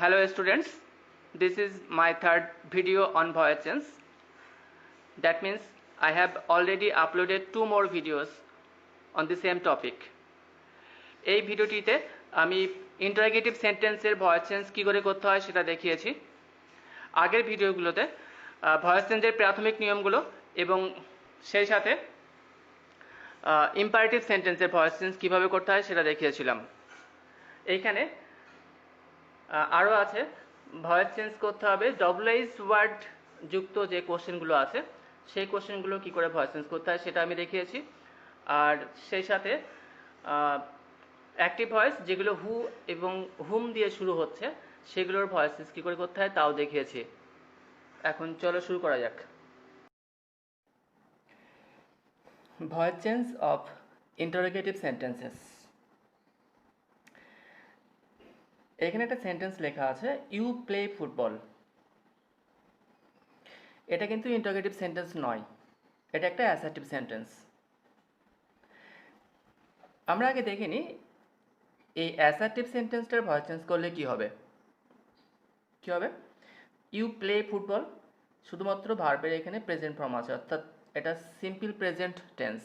Hello students, this is my third video on voice change. That means I have already uploaded 2 more videos on the same topic. এই ভিডিওটিতে আমি interrogative সেন্টেন্সের voice change কী করে করতে হয় সেটা দেখিয়েছি। আগের ভিডিওগুলোতে ভয়েস চেঞ্জের প্রাথমিক নিয়মগুলো এবং সেই সাথে ইম্পারেটিভ সেন্টেন্সের ভয়েস চেঞ্জ কীভাবে করতে হয় সেটা দেখিয়েছিলাম। এইখানে আরও আছে ভয়েস চেঞ্জ করতে হবে ডবলএইচ ওয়ার্ড যুক্ত যে কোশ্চেনগুলো আছে সেই কোশ্চেনগুলো কী করে ভয়েস চেঞ্জ করতে হয় সেটা আমি দেখিয়েছি। আর সেই সাথে অ্যাক্টিভ ভয়েস যেগুলো হু এবং হুম দিয়ে শুরু হচ্ছে সেগুলোর ভয়েস চেঞ্জ কী করে করতে হয় তাও দেখিয়েছি। এখন চলো শুরু করা যাক। Voice change of interrogative sentences. এখানে একটা সেন্টেন্স লেখা আছে ইউ প্লে ফুটবল। এটা কিন্তু ইন্টারোগেটিভ সেন্টেন্স নয়, এটা একটা অ্যাসার্টিভ সেন্টেন্স। আমরা আগে দেখিনি এই অ্যাসার্টিভ সেন্টেন্সটার ভয়েস চেঞ্জ করলে কি হবে। ইউ প্লে ফুটবল, শুধুমাত্র ভার্বের এখানে প্রেজেন্ট ফর্ম আছে, অর্থাৎ এটা সিম্পল প্রেজেন্ট টেন্স।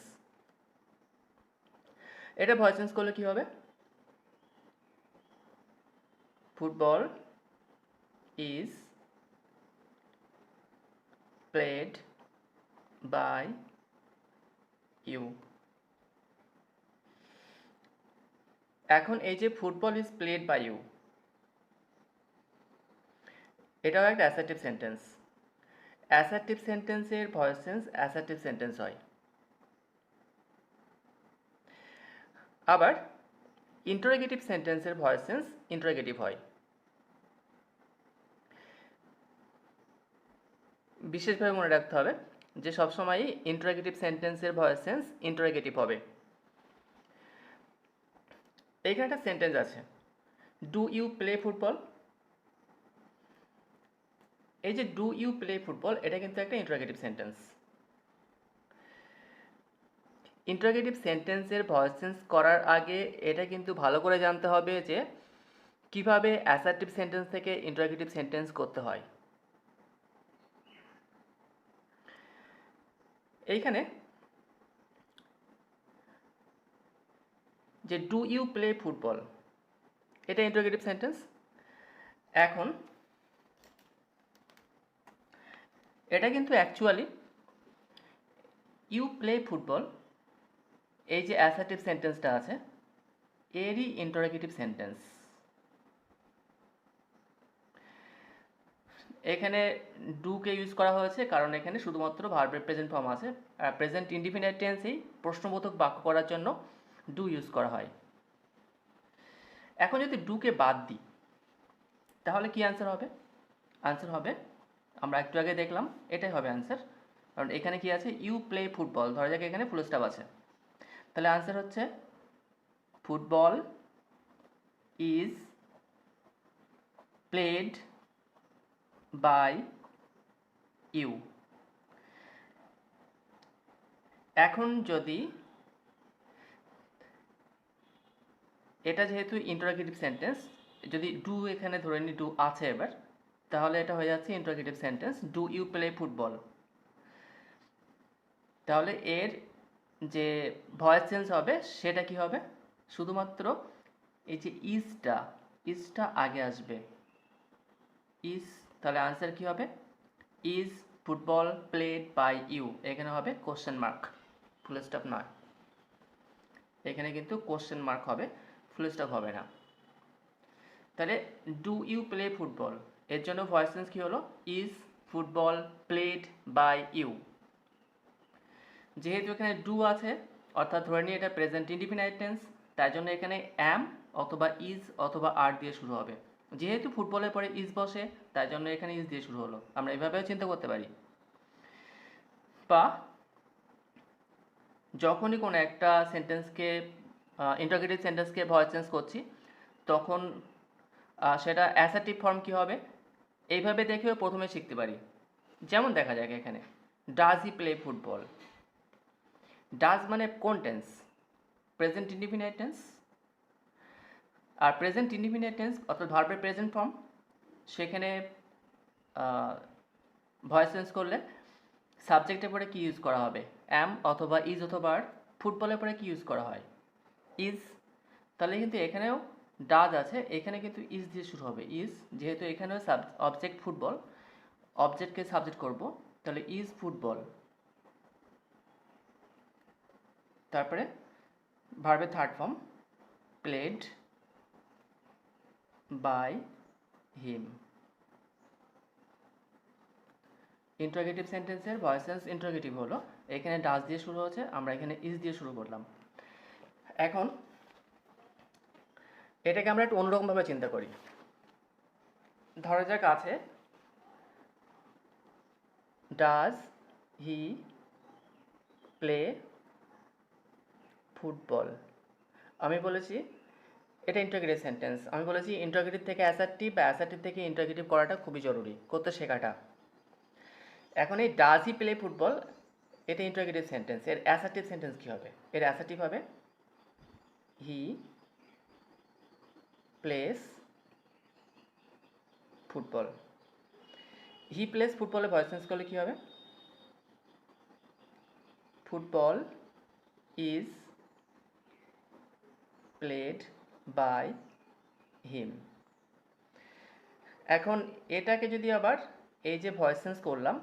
এটা ভয়েস চেঞ্জ করলে কি হবে, football is played by you. এখন এই যে football is played by you, এটাও একটা অ্যাসার্টিভ সেন্টেন্স। অ্যাসার্টিভ সেন্টেন্সের ভয়েস চেঞ্জ অ্যাসার্টিভ সেন্টেন্স হয়। আবার ইন্টারোগেটিভ সেন্টেন্সের ভয়েস চেঞ্জ ইন্টারোগেটিভ হয়। বিশেষভাবে মনে রাখতে হবে যে সবসময়ই ইন্টারোগেটিভ সেন্টেন্সের ভয়েস চেঞ্জ ইন্টারোগেটিভ হবে। এইখানে একটা সেন্টেন্স আছে ডু ইউ প্লে ফুটবল। এই যে ডু ইউ প্লে ফুটবল এটা কিন্তু একটা ইন্টারোগেটিভ সেন্টেন্স। ইন্টারোগেটিভ সেন্টেন্সের ভয়েস চেঞ্জ করার আগে এটা কিন্তু ভালো করে জানতে হবে যে কিভাবে অ্যাসার্টিভ সেন্টেন্স থেকে ইন্টারোগেটিভ সেন্টেন্স করতে হয়। এইখানে যে ডু ইউ প্লে ফুটবল এটা ইন্টারোগেটিভ সেন্টেন্স। এখন এটা কিন্তু অ্যাকচুয়ালি ইউ প্লে ফুটবল এই যে অ্যাসার্টিভ সেন্টেন্সটা আছে এরই ইন্টারোগেটিভ সেন্টেন্স। এখানে ডুকে ইউজ করা হয়েছে কারণ এখানে শুধুমাত্র ভার্বের প্রেজেন্ট ফর্ম আছে। প্রেজেন্ট ইনডিফিনিট টেন্সেই প্রশ্নবোধক বাক্য করার জন্য ডু ইউজ করা হয়। এখন যদি ডুকে বাদ দিই তাহলে কি অ্যান্সার হবে? আনসার হবে আমরা একটু আগে দেখলাম এটাই হবে অ্যান্সার। কারণ এখানে কি আছে ইউ প্লে ফুটবল, ধরা যাক এখানে ফুল স্টপ আছে, তাহলে আনসার হচ্ছে football is played by you. এখন যদি এটা যেহেতু ইন্টারোগেটিভ সেন্টেন্স, যদি ডু এখানে ধরে নিই ডু আছে এবার, তাহলে এটা হয়ে যাচ্ছে interrogative sentence do you play football. তাহলে এর যে ভয়েস চেঞ্জ হবে সেটা কি হবে, শুধুমাত্র এই যে ইজটা আগে আসবে ইজ। তাহলে আনসার কি হবে is football played by you, এখানে হবে কোশ্চেন মার্ক, ফুল স্টপ নয়। এখানে কিন্তু কোশ্চেন মার্ক হবে, ফুল স্টপ হবে না। তাহলে ডু ইউ প্লে ফুটবল এর জন্য ভয়েস চেঞ্জ কি হলো is football played by you. যেহেতু এখানে ডু আছে অর্থাৎ ধরে নিই এটা প্রেজেন্ট ইনডিফিনাইট টেন্স, তাই জন্য এখানে অ্যাম অথবা ইজ অথবা আর দিয়ে শুরু হবে। যেহেতু ফুটবলের পরে ইজ বসে তাই জন্য এখানে ইজ দিয়ে শুরু হলো, আমরা এভাবেও চিন্তা করতে পারি। বা যখনই কোনো একটা সেন্টেন্সকে ইন্টারোগেটিভ সেন্টেন্সকে ভয়েস চেঞ্জ করছি তখন সেটা অ্যাসার্টিভ ফর্ম কী হবে এইভাবে দেখেও প্রথমে শিখতে পারি। যেমন দেখা যাক এখানে does he play football. Does মানে কোন টেন্স? Present indefinite tense. আর প্রেজেন্ট ইনডিফিনাইট টেন্স অর্থাৎ ভার্বের প্রেজেন্ট ফর্ম সেখানে ভয়েস চেঞ্জ করলে সাবজেক্টের পরে কি ইউজ করা হবে? অ্যাম অথবা ইজ অথবা আর। ফুটবলের পরে কি ইউজ করা হয়? ইজ। তাহলে কিন্তু এখানেও ডাজ আছে, এখানে কিন্তু ইজ দিয়ে শুরু হবে। ইজ, যেহেতু এখানেও অবজেক্ট ফুটবল, অবজেক্টকে সাবজেক্ট করব, তাহলে ইজ ফুটবল। তারপরে ভার্বের third form played by him. Interrogative সেন্টেন্সের ভয়েস চেঞ্জ ইন্টারোগেটিভ হলো, এখানে ডাজ দিয়ে শুরু হচ্ছে, আমরা এখানে ইজ দিয়ে শুরু করলাম। এখন এটাকে আমরা একটু অন্যরকমভাবে চিন্তা করি। ধরা যাক আছে ডাজ হি প্লে ফুটবল। আমি বলেছি এটা ইন্টারোগেটিভ সেন্টেন্স, আমি বলেছি ইন্টারোগেটিভ থেকে অ্যাসার্টিভ বা অ্যাসার্টিভ থেকে ইন্টারোগেটিভ করাটা খুবই জরুরি, করতে শেখাটা। এখন এই ডাজ হি প্লে ফুটবল, এটা ইন্টারোগেটিভ সেন্টেন্স, এর অ্যাসার্টিভ সেন্টেন্স কী হবে? এর অ্যাসার্টিভ হবে he plays football. He plays ফুটবলে ভয়েস চেঞ্জ করলে কী হবে? Football is played by him. এখন এটাকে যদি আবার এই যে ভয়েস চেঞ্জ করলাম,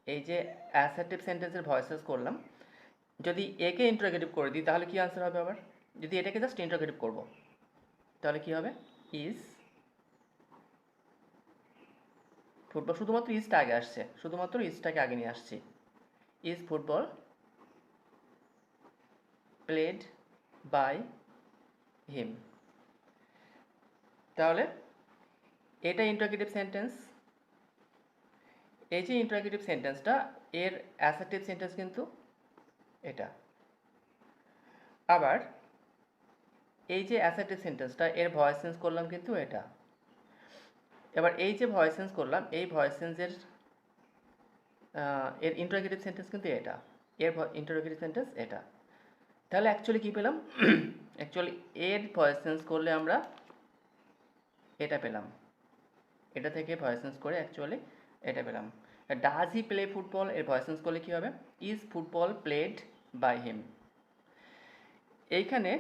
এই যে অ্যাসার্টিভ সেন্টেন্সের ভয়েস চেঞ্জ করলাম, যদি একে ইন্টারোগেটিভ করে দিই তাহলে কি আনসার হবে? আবার যদি এটাকে জাস্ট ইন্টারোগেটিভ করব তাহলে কি হবে? ইজ ফুটবল, শুধুমাত্র ইজটা আগে আসছে, শুধুমাত্র ইজটাকে আগে নিয়ে আসছি। Is football played by him. তাহলে এটা ইন্টারোগেটিভ সেন্টেন্স। এই যে ইন্টারোগেটিভ সেন্টেন্সটা, এর অ্যাসার্টিভ সেন্টেন্স কিন্তু এটা। আবার এই যে অ্যাসার্টিভ সেন্টেন্সটা, এর ভয়েস চেঞ্জ করলাম কিন্তু এটা। এবার এই যে ভয়েস চেঞ্জ করলাম, এই ভয়েস চেঞ্জের এর ইন্টারোগেটিভ সেন্টেন্স কিন্তু এটা, এর ইন্টারোগেটিভ সেন্টেন্স এটা। তাহলে অ্যাকচুয়ালি কী পেলাম? অ্যাকচুয়ালি এর ভয়েস চেঞ্জ করলে আমরা এটা পেলাম, এটা থেকে ভয়েস চেঞ্জ করে অ্যাকচুয়ালি এটা পেলাম। ডাজ হি প্লে ফুটবল, এর ভয়েস চেঞ্জ করলে কী হবে? Is football played by him. এইখানে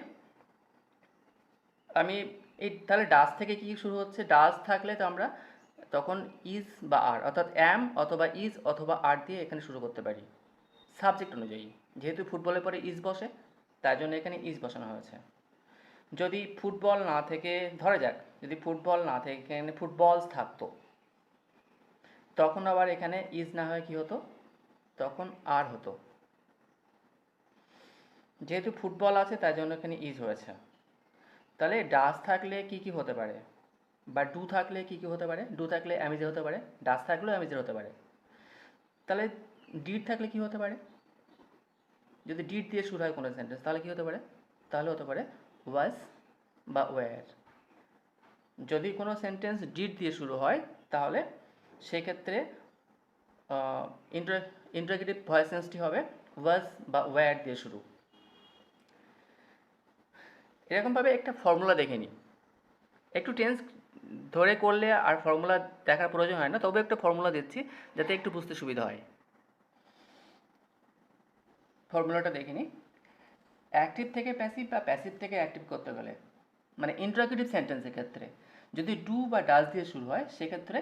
আমি এই তাহলে ডাজ থেকে কি শুরু হচ্ছে? ডাজ থাকলে তো আমরা তখন ইজ বা আর, অর্থাৎ অ্যাম অথবা ইজ অথবা আর দিয়ে এখানে শুরু করতে পারি সাবজেক্ট অনুযায়ী। যেহেতু ফুটবলের পরে ইজ বসে, তাই জন্য এখানে ইজ বসানো হয়েছে। যদি ফুটবল না থেকে, ধরে যাক যদি ফুটবল না থেকে এখানে ফুটবলস থাকতো, তখন আবার এখানে ইজ না হয়ে কী হতো? তখন আর হতো। যেহেতু ফুটবল আছে তাই জন্য এখানে ইজ হয়েছে। তাহলে ডাজ থাকলে কি কি হতে পারে? বা ডু থাকলে কি কি হতে পারে? ডু থাকলে অ্যামিজে হতে পারে, ডাজ থাকলেও অ্যামিজের হতে পারে। তাহলে ডিড থাকলে কি হতে পারে? যদি ডিড দিয়ে শুরু হয় কোনো সেন্টেন্স তাহলে কি হতে পারে? তাহলে হতে পারে ওয়াজ বা ওয়্যার। যদি কোনো সেন্টেন্স ডিড দিয়ে শুরু হয় তাহলে সেক্ষেত্রে ইন্টারোগেটিভ ভয়েস চেঞ্জটি হবে ওয়াজ বা ওয়্যার দিয়ে শুরু। এরকমভাবে একটা ফর্মুলা দেখে নিই। একটু টেন্স ধরে করলে আর ফর্মুলা দেখার প্রয়োজন হয় না, তবে একটা ফর্মুলা দিচ্ছি যাতে একটু বুঝতে সুবিধা হয়। ফর্মুলাটা দেখে নিই। অ্যাক্টিভ থেকে প্যাসিভ বা প্যাসিভ থেকে অ্যাক্টিভ করতে গেলে, মানে ইন্টারোগেটিভ সেন্টেন্সের ক্ষেত্রে যদি ডু বা ডাজ দিয়ে শুরু হয় সেক্ষেত্রে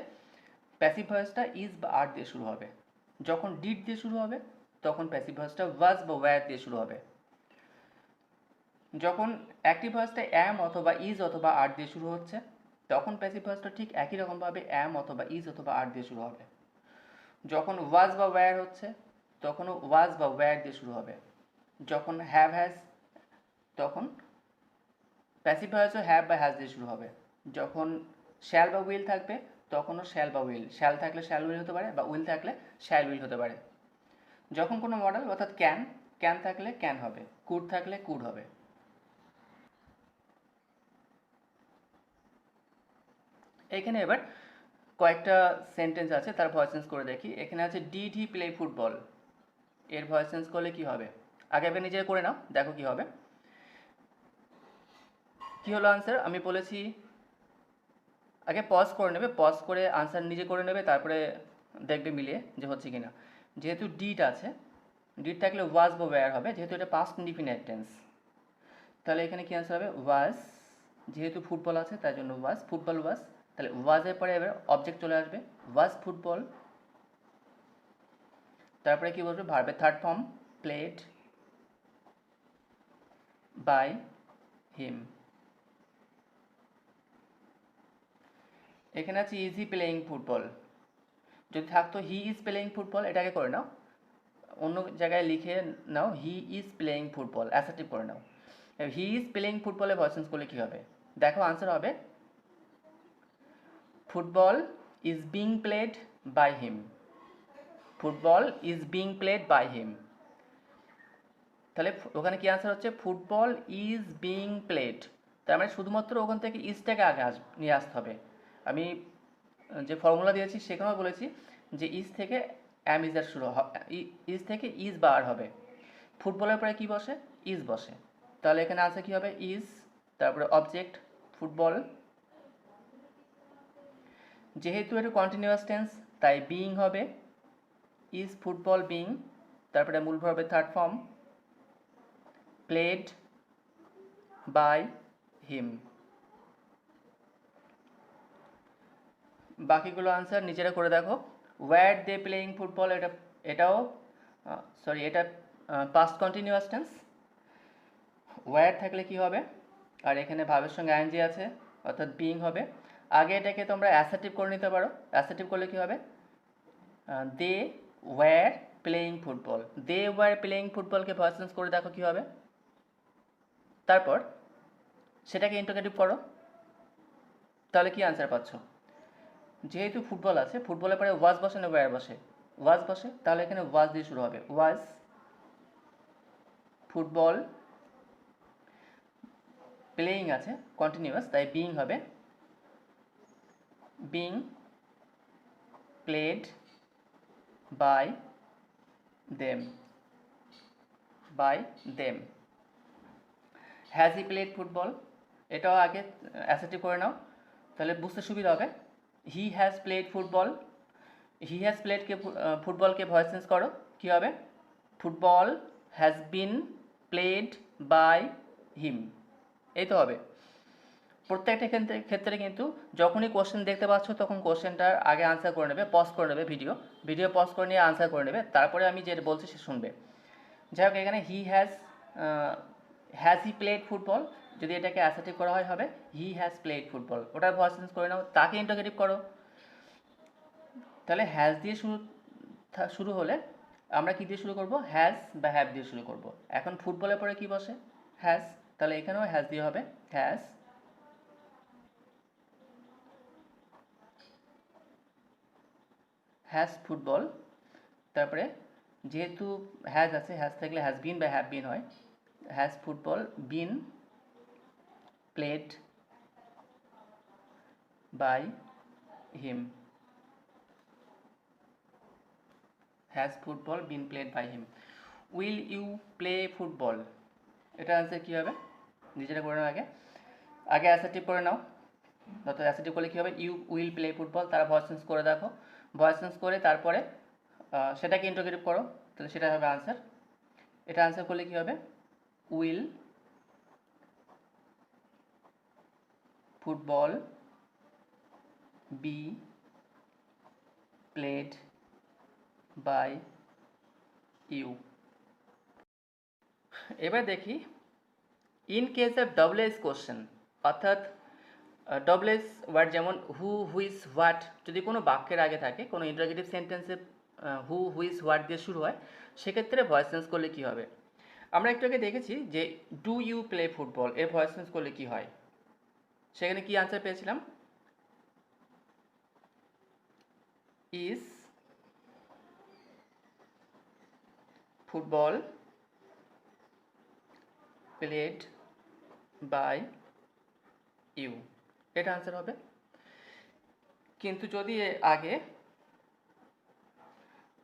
প্যাসিভ ভয়েসটা ইজ বা আর দিয়ে শুরু হবে। যখন ডিড দিয়ে শুরু হবে তখন প্যাসিভ ভয়েসটা ওয়াজ বা ওয়্যার দিয়ে শুরু হবে। যখন অ্যাক্টিভ ভয়েসটা অ্যাম অথবা ইজ অথবা আর দিয়ে শুরু হচ্ছে তখন প্যাসিভ ভয়েসটা ঠিক একই রকমভাবে অ্যাম অথবা ইজ অথবা আর দিয়ে শুরু হবে। যখন ওয়াজ বা ওয়্যার হচ্ছে তখনও ওয়াজ বা ওয়্যার দিয়ে শুরু হবে। যখন হ্যাভ হ্যাজ তখন প্যাসিভ ভয়েসও হ্যাভ বা হ্যাজ দিয়ে শুরু হবে। যখন শ্যাল বা উইল থাকবে তখনও শ্যাল বা উইল, শ্যাল থাকলে শ্যাল উইল হতে পারে বা উইল থাকলে শ্যাল উইল হতে পারে। যখন কোনো মডেল অর্থাৎ ক্যান, ক্যান থাকলে ক্যান হবে, কুড থাকলে কুড হবে। এখানে এবার কয়েকটা সেন্টেন্স আছে তার ভয়েস চেঞ্জ করে দেখি। এখানে আছে ডিড হি প্লে ফুটবল, এর ভয়েস চেঞ্জ করলে কি হবে? আগে আগে নিজে করে নাও, দেখো কি হবে। কি হলো আনসার? আমি বলেছি আগে পজ করে নেবে, পজ করে আনসার নিজে করে নেবে, তারপরে দেখবে মিলিয়ে যে হচ্ছে কিনা। যেহেতু ডিড আছে, ডিড থাকলে ওয়াজ বা ওয়্যার হবে, যেহেতু এটা পাস্ট ইনডিফিনিট টেন্স, তাহলে এখানে কি আনসার হবে ওয়াজ। যেহেতু ফুটবল আছে তার জন্য ওয়াজ, ফুটবল ওয়াজ। তাহলে ওয়াজের পরে এবার অবজেক্ট চলে আসবে, ওয়াজ ফুটবল। তারপরে কি বলবে, ভার্বের third form played by him. এখানে আছে ইজি প্লেয়িং ফুটবল। যদি থাকতো হি ইজ প্লেয়িং ফুটবল, এটাকে করে নাও, অন্য জায়গায় লিখে নাও he is playing football, assertive করে নাও। হি ইজ প্লেয়িং ফুটবলে ভয়েস চেঞ্জ করলে কী হবে, দেখো আনসার হবে football is being played by him. Football is being played by him. তাহলে ওখানে কি আনসার হচ্ছে ফুটবল ইজ বিং প্লেড। তার মানে শুধুমাত্র ওখান থেকে ইজটাকে আগে নিয়ে আসতে হবে। আমি যে ফর্মুলা দিয়েছি সেখানেও বলেছি যে ইজ থেকে অ্যাম ইজ আর শুরু, ইজ থেকে ইজ বার হবে। ফুটবলের পরে কি বসে, ইজ বসে। তাহলে এখানে আনসার কি হবে ইজ, তারপরে অবজেক্ট ফুটবল। যেহেতু এটা কন্টিনিউয়াস টেন্স তাই বিং হবে, ইজ ফুটবল বিং, তারপরে মূল ভার্বের third form played by him. বাকিগুলো আনসার নিজেরা করে দেখো। ওয়্যার দে প্লেয়িং ফুটবল, এটাও সরি, এটা পাস্ট কন্টিনিউয়াস টেন্স। ওয়্যার থাকলে কি হবে, আর এখানে ভাবের সঙ্গে আইএনজি আছে অর্থাৎ বিং হবে। আগে এটাকে তোমরা অ্যাসার্টিভ করে নিতে পারো। অ্যাসার্টিভ করলে কি হবে, they were playing football. They were playing ফুটবলকে ভয়েস চেঞ্জ করে দেখো কি হবে। তারপর সেটাকে ইন্টারোগেটিভ করো, তাহলে কি আনসার পাচ্ছ। যেহেতু ফুটবল আছে, ফুটবলের পরে ওয়াজ বসে না ওয়্যার বসে, ওয়াজ বসে, তাহলে এখানে ওয়াজ দিয়ে শুরু হবে, ওয়াজ ফুটবল। প্লেয়িং আছে কন্টিনিউয়াস তাই বিং হবে, being played by them, by them. Has he played football, এটাও আগে অ্যাসার্টিভ করে নাও, তাহলে বুঝতে সুবিধা হবে। He has played football, he has প্লেডকে ফুটবলকে ভয়েস চেঞ্জ করো, কী হবে football has been played by him, এই তো হবে। প্রত্যেকটা ক্ষেত্রে কিন্তু যখনই কোশ্চেন দেখতে পাচ্ছ তখন কোশ্চেনটার আগে আনসার করে নেবে, পজ করে নেবে, ভিডিও পজ করে নিয়ে আনসার করে নেবে, তারপরে আমি যেটা বলছি সে শুনবে। যাই হোক, এখানে হ্যাজ হি প্লেড ফুটবল, যদি এটাকে অ্যাসার্টিভ করা হয় হবে হি হ্যাজ প্লেড ফুটবল, ওটার ভয়েস চেঞ্জ করে নাও, তাকে ইন্টারোগেটিভ করো। তাহলে হ্যাজ দিয়ে শুরু হলে আমরা কি দিয়ে শুরু করব, হ্যাজ বা হ্যাভ দিয়ে শুরু করব। এখন ফুটবলের পরে কি বসে, হ্যাজ, তাহলে এখানেও হ্যাজ দিয়ে হবে, হ্যাজ হ্যাজ ফুটবল। তারপরে যেহেতু হ্যাজ আছে, হ্যাজ থাকলে হ্যাজ বিন বা হ্যাভ বিন হয়, has football been played by him, has football been played by him. Will you play football, এটা আনসার কী হবে নিজেরা করে নাও, আগে অ্যাসার্টিভ করে নাও, যত অ্যাসার্টিভ করলে কী হবে ইউ উইল প্লে ফুটবল, তারা ভয়েস চেঞ্জ করে দেখো, ভয়েস চেঞ্জ করে তারপরে সেটাকে ইন্টারোগেটিভ করো, তাহলে সেটা হবে আনসার। এটা আনসার করলে কী হবে will football be played by you. এবার দেখি in case of double S question, অর্থাৎ ডবল এস ওয়ার্ড যেমন হু হুইজ হোয়াট যদি কোনো বাক্যের আগে থাকে, কোনো ইন্টারোগেটিভ সেন্টেন্সে হু হুইজ হোয়াট দিয়ে শুরু হয়, সেক্ষেত্রে ভয়েস চেঞ্জ করলে কী হবে। আমরা একটু আগে দেখেছি যে ডু ইউ প্লে ফুটবল এর ভয়েস চেঞ্জ করলে কী হয়, সেখানে কি আনসার পেয়েছিলাম is football played by you, এটা আনসার হবে। কিন্তু যদি আগে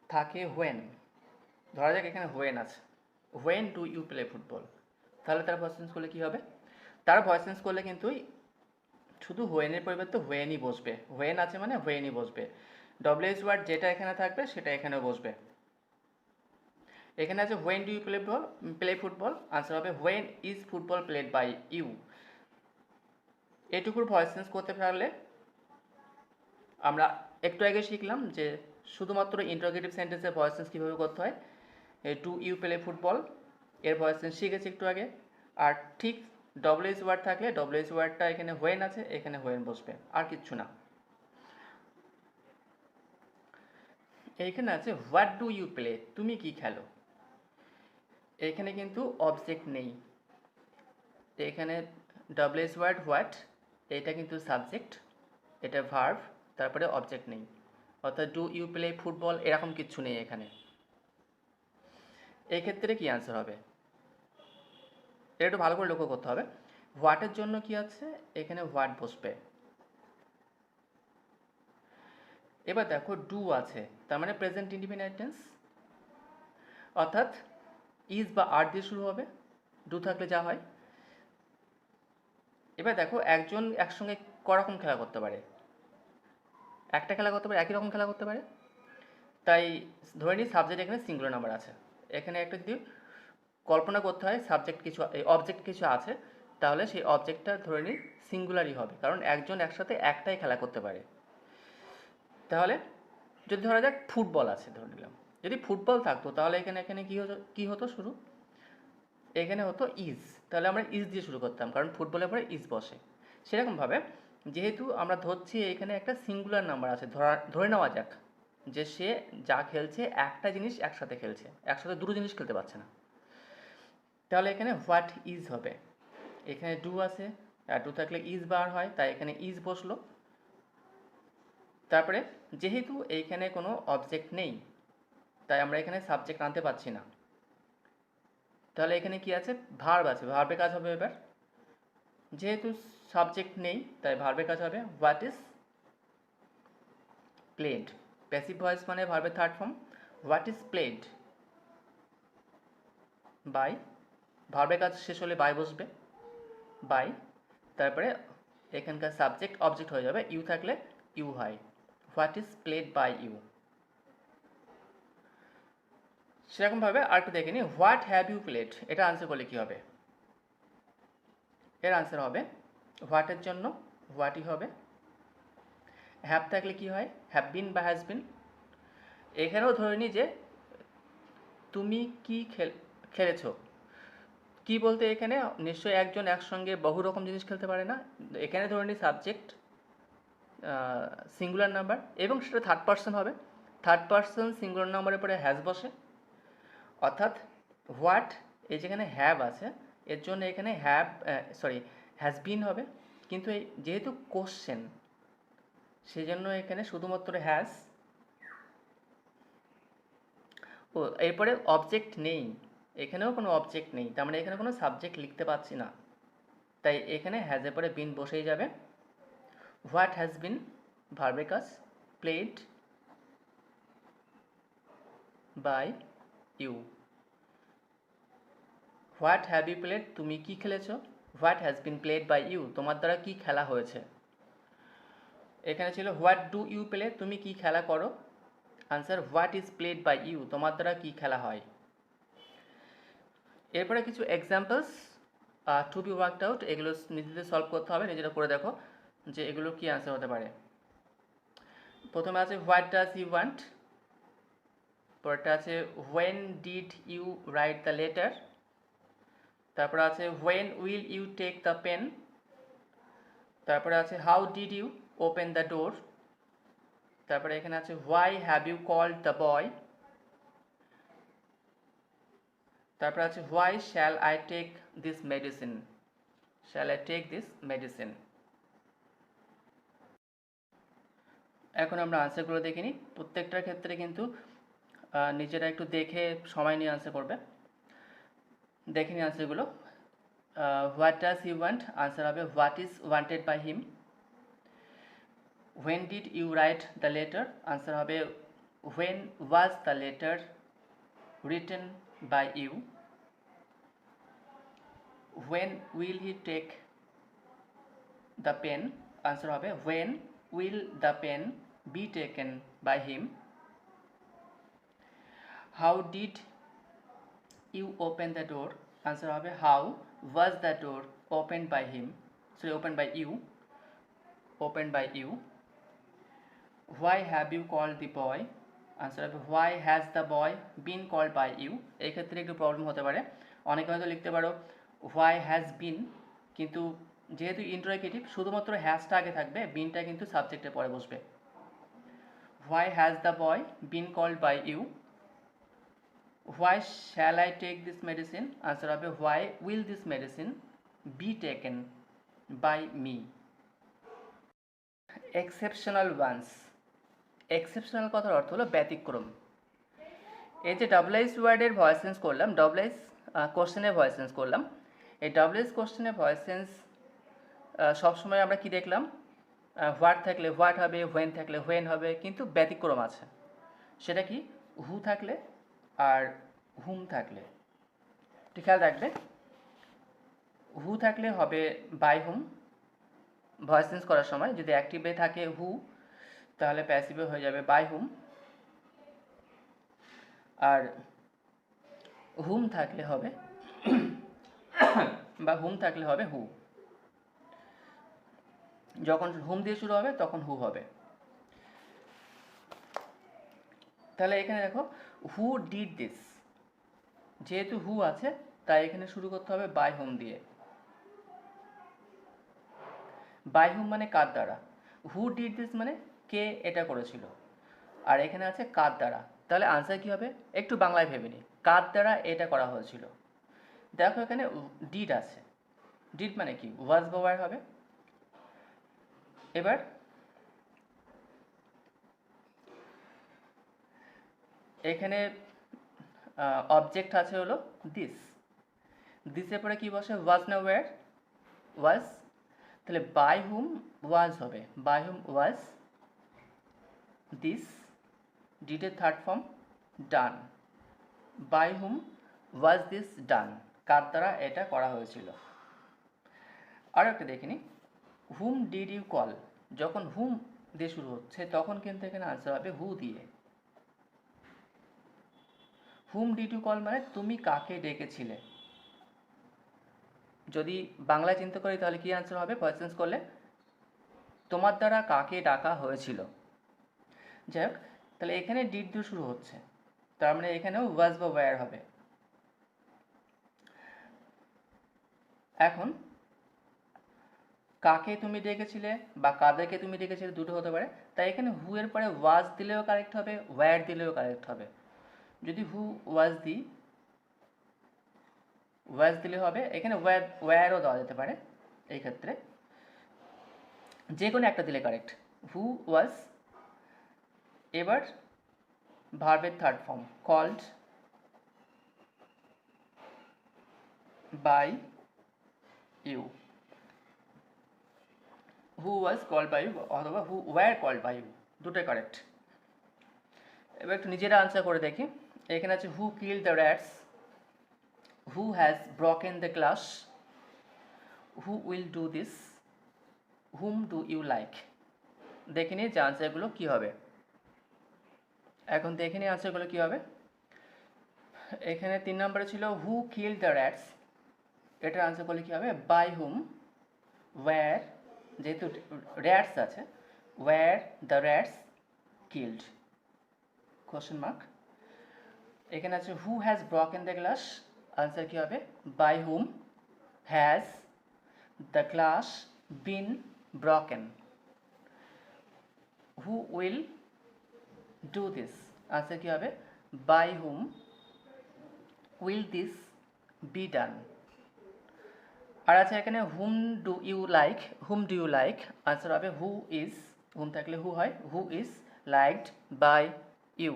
থাকে হোয়েন, ধরা যাক এখানে হোয়েন আছে, when do you play football, তাহলে তার ভয়েস চেঞ্জ করলে কী হবে, তার ভয়েস চেঞ্জ করলে কিন্তু শুধু হোয়েনের পরিবর্তে হোয়েনই বসবে, হোয়েন আছে মানে হোয়েনই বসবে। ডব্লিউএস ওয়ার্ড যেটা এখানে থাকবে সেটা এখানেও বসবে। এখানে আছে when do you play football, answer হবে when is football played by you. এটুকুর ভয়েস চেঞ্জ করতে পারলে আমরা একটু আগে শিখলাম যে শুধুমাত্র ইন্টারোগেটিভ সেন্টেন্সের ভয়েস চেঞ্জ কীভাবে করতে হয়। ডু ইউ প্লে ফুটবল এর ভয়েস চেঞ্জ শিখেছি একটু আগে। আর ঠিক ডব্লিউএস ওয়ার্ড থাকলে ডব্লিউএস ওয়ার্ডটা এখানে হোয়েন আছে, এখানে হোয়েন বসবে, আর কিচ্ছু না। এইখানে আছে হোয়াট ডু ইউ প্লে, তুমি কি খেলো। এখানে কিন্তু অবজেক্ট নেই, এখানে ডব্লিউএস ওয়ার্ড হোয়াট, এটা কিন্তু সাবজেক্ট, এটা ভার্ব, তারপরে অবজেক্ট নেই, অর্থাৎ ডু ইউ প্লে ফুটবল এরকম কিচ্ছু নেই এখানে। এই ক্ষেত্রে কি আনসার হবে, এটা একটু ভালো করে লক্ষ্য করতে হবে। হোয়াটের জন্য কি আছে, এখানে হোয়াট বসবে। এবার দেখো ডু আছে, তার মানে প্রেজেন্ট ইনডিফিনাইট টেন্স, অর্থাৎ ইজ বা আর দিয়ে শুরু হবে, ডু থাকলে যা হয়। এবার দেখো একজন একসঙ্গে করকম খেলা করতে পারে, একটা খেলা করতে পারে, একই রকম খেলা করতে পারে। তাই ধরে নিই সাবজেক্ট এখানে সিঙ্গুলার নাম্বার আছে, এখানে একটা যদি কল্পনা করতে হয় সাবজেক্ট কিছু অবজেক্ট কিছু আছে, তাহলে সেই অবজেক্টটা ধরে নিই সিঙ্গুলারই হবে, কারণ একজন একসাথে একটাই খেলা করতে পারে। তাহলে যদি ধরা যাক ফুটবল আছে ধরে নিলাম, যদি ফুটবল থাকতো তাহলে এখানে এখানে কী হতো শুরু, এখানে হতো ইজ, তাহলে আমরা ইজ দিয়ে শুরু করতাম, কারণ ফুটবলের পরে ইজ বসে। সেরকমভাবে যেহেতু আমরা ধরছি এখানে একটা সিঙ্গুলার নাম্বার আছে, ধরে নেওয়া যাক যে সে যা খেলছে একটা জিনিস একসাথে খেলছে, একসাথে দুটো জিনিস খেলতে পারছে না, তাহলে এখানে হোয়াট ইজ হবে। এখানে ডু আছে, আর ডু থাকলে ইজ বার হয়, তাই এখানে ইজ বসলো। তারপরে যেহেতু এইখানে কোনো অবজেক্ট নেই, তাই আমরা এখানে সাবজেক্ট আনতে পারছি না, তাহলে এখানে কি আছে, ভার্ব আছে, ভার্বে কাজ হবে। এবার যেহেতু সাবজেক্ট নেই তাই ভার্বে কাজ হবে, what is played, passive voice মানে ভার্বের third form, what is played by, ভার্বের কাজ শেষ হলে বাই বসবে, বাই, তারপরে এখানকার সাবজেক্ট অবজেক্ট হয়ে যাবে, ইউ থাকলে ইউ হয়, what is played by you. সেরকমভাবে আর একটু দেখে নিই, হোয়াট হ্যাভ ইউ প্লেড, এটা আনসার করলে কী হবে, এর আনসার হবে হোয়াটের জন্য হোয়াটই হবে, হ্যাভ থাকলে কি হয়, হ্যাভ বিন বা হ্যাজ বিন। এখানেও ধরে নিই যে তুমি কি খেলেছো, কি বলতে এখানে নিশ্চয়ই একজন একসঙ্গে বহু রকম জিনিস খেলতে পারে না, এখানে ধরে নিই সাবজেক্ট সিঙ্গুলার নাম্বার এবং সেটা থার্ড পার্সন হবে, থার্ড পার্সন সিঙ্গুলার নাম্বারের পরে হ্যাজ বসে, অর্থাৎ হোয়াট এই যেখানে হ্যাভ আছে এর জন্য এখানে হ্যাজ বিন হবে, কিন্তু এই যেহেতু কোশ্চেন সেই জন্য এখানে শুধুমাত্র হ্যাজ, ও এরপরে অবজেক্ট নেই, এখানেও কোনো অবজেক্ট নেই, তার মানে এখানে কোনো সাবজেক্ট লিখতে পারছি না, তাই এখানে হ্যাজের পরে বিন বসেই যাবে। হোয়াট হ্যাজ বিন ভার্বের কাজ, played by you. What have you played, তুমি কি খেলেছো, what has been played by you, তোমার দ্বারা কি খেলা হয়েছে। এখানে ছিল হোয়াট ডু ইউ প্লে, তুমি কি খেলা করো, answer what is played by you, তোমার দ্বারা কি খেলা হয়। এরপরে কিছু examples to be worked out, এগুলো নিজেদের সলভ করতে হবে, নিজেরা করে দেখো যে এগুলো কি আনসার হতে পারে। প্রথমে আছে হোয়াট ডাজ ইউ ওয়ান্ট, পরেরটা আছে when did you write the letter, তারপরে আছে when will you take the pen, তারপরে আছে how did you open the door, তারপরে এখানে আছে why have you called the boy, তারপরে আছে why shall I take this medicine, shall I take this medicine. এখন আমরা আনসারগুলো দেখে নিই, প্রত্যেকটার ক্ষেত্রে কিন্তু নিজেরা একটু দেখে সময় নিয়ে আনসার করবে। দেখে নিই আনসারগুলো। What does you want, answer হবে what is wanted by him. When did you write the letter, answer হবে when was the letter written by you. When will he take the pen, answer হবে when will the pen be taken by him. How did you open the door? Answer হবে how was the door opened by him, sorry opened by you, opened by you. Why have you called the boy? Answer হবে why has the boy been called by you. এই ক্ষেত্রে একটু problem হতে পারে, অনেকে হয়তো লিখতে পারো why has been, কিন্তু যেহেতু ইন্টারোগেটিভ শুধুমাত্র হ্যাজটা আগে থাকবে, বিনটা কিন্তু সাবজেক্টের পরে বসবে। Why has the boy been called by you? Why shall I take this medicine? Answer হবে why will this medicine be taken by me. Exceptional ones. Exceptional কথার অর্থ হলো ব্যতিক্রম। এই যে ডাবল আইস ওয়ার্ডের ভয়েস চেঞ্জ করলাম, ডাবল আইস কোশ্চেনের ভয়েস চেঞ্জ করলাম, এই ডাবল আইস কোশ্চেনের ভয়েস চেঞ্জ সবসময় আমরা কি দেখলাম, হোয়াট থাকলে হোয়াট হবে, হোয়েন থাকলে হোয়েন হবে, কিন্তু ব্যতিক্রম আছে। সেটা কি, হু থাকলে আর হুম থাকলে। একটু খেয়াল রাখবে, হু থাকলে হবে বাই হুম ভয়েস চেঞ্জ করার সময়, যদি অ্যাক্টিভে থাকে হু তাহলে প্যাসিভে হয়ে যাবে বাই হুম, আর হুম থাকলে হবে বা হুম থাকলে হবে হু। যখন হুম দিয়ে শুরু হবে তখন হু হবে। তাহলে এখানে দেখো হু ডিড দিস, যেহেতু হু আছে তাই এখানে শুরু করতে হবে বাই হুম দিয়ে। বাই হুম মানে কার দ্বারা, হু ডিড দিস মানে কে এটা করেছিল, আর এখানে আছে কার দ্বারা। তাহলে আনসার কি হবে, একটু বাংলায় ভেবে নিই, কার দ্বারা এটা করা হয়েছিল। দেখো এখানে ডিড আছে, ডিড মানে কি ওয়াজ বা ওয়্যার হবে। এবার এখানে অবজেক্ট আছে হলো দিস, দিসের পরে কি বসে ওয়াজ না ওয়্যার, ওয়াজ। তাহলে বাই হুম ওয়াজ হবে, বাই হুম ওয়াজ দিস, ডিডের third form done, by whom was this done, কার দ্বারা এটা করা হয়েছিল। আরও একটা দেখে নিই, হুম ডিড ইউ কল, যখন হুম দিয়ে শুরু হচ্ছে তখন কিন্তু এখানে আনসার হবে হু দিয়ে। হুম ডিড ইউ কল মানে তুমি কাকে ডেকেছিলে। যদি বাংলায় চিন্তা করি তাহলে কি আনসার হবে ভয়েস চেঞ্জ করলে, তোমার দ্বারা কাকে ডাকা হয়েছিল। যাই হোক, তাহলে এখানে ডিড দিয়ে শুরু হচ্ছে, তার মানে এখানেও ওয়াজ বা ওয়্যার হবে। এখন কাকে তুমি ডেকেছিলে বা কাদেরকে তুমি ডেকেছিলে দুটো হতে পারে, তাই এখানে হু এর পরে ওয়াজ দিলেও কারেক্ট হবে, ওয়্যার দিলেও কারেক্ট হবে। যদি হু ওয়াজ দিই, ওয়াজ দিলে হবে, এখানে ওয়্যারও দেওয়া যেতে পারে, এই ক্ষেত্রে যে কোনো একটা দিলে কারেক্ট, হু ওয়াজ। এবার ভার্বের third form called by you, who was called by you অথবা who were called by you, দুটোই কারেক্ট। এবার একটু নিজেরা আনসার করে দেখি। এখানে আছে who kill the rats, who has broken the glass, who will do this, whom do you like. দেখে নিই যে আনসারগুলো কী হবে। এখন দেখে নিই আনসারগুলো কী হবে। এখানে 3 নম্বরে ছিল হু কিল দ্য র্যাটস, এটার আনসার করলে কী হবে বাই হুম, ওয়্যার, যেহেতু র্যাটস আছে were the rats killed, question mark. এখানে আছে who has broken the glass, answer কী হবে by whom has the glass been broken. Who will do this, answer কী হবে by whom will this be done. আর আছে এখানে whom do you like, whom do you like, answer হবে who is, হুম থাকলে who হয়, who is liked by you.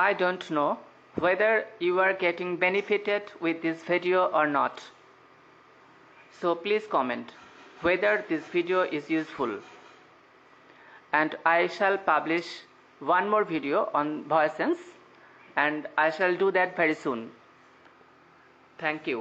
I don't know whether you are getting benefited with this video or not. So please comment whether this video is useful. And I shall publish one more video on voice sense, and I shall do that very soon. Thank you.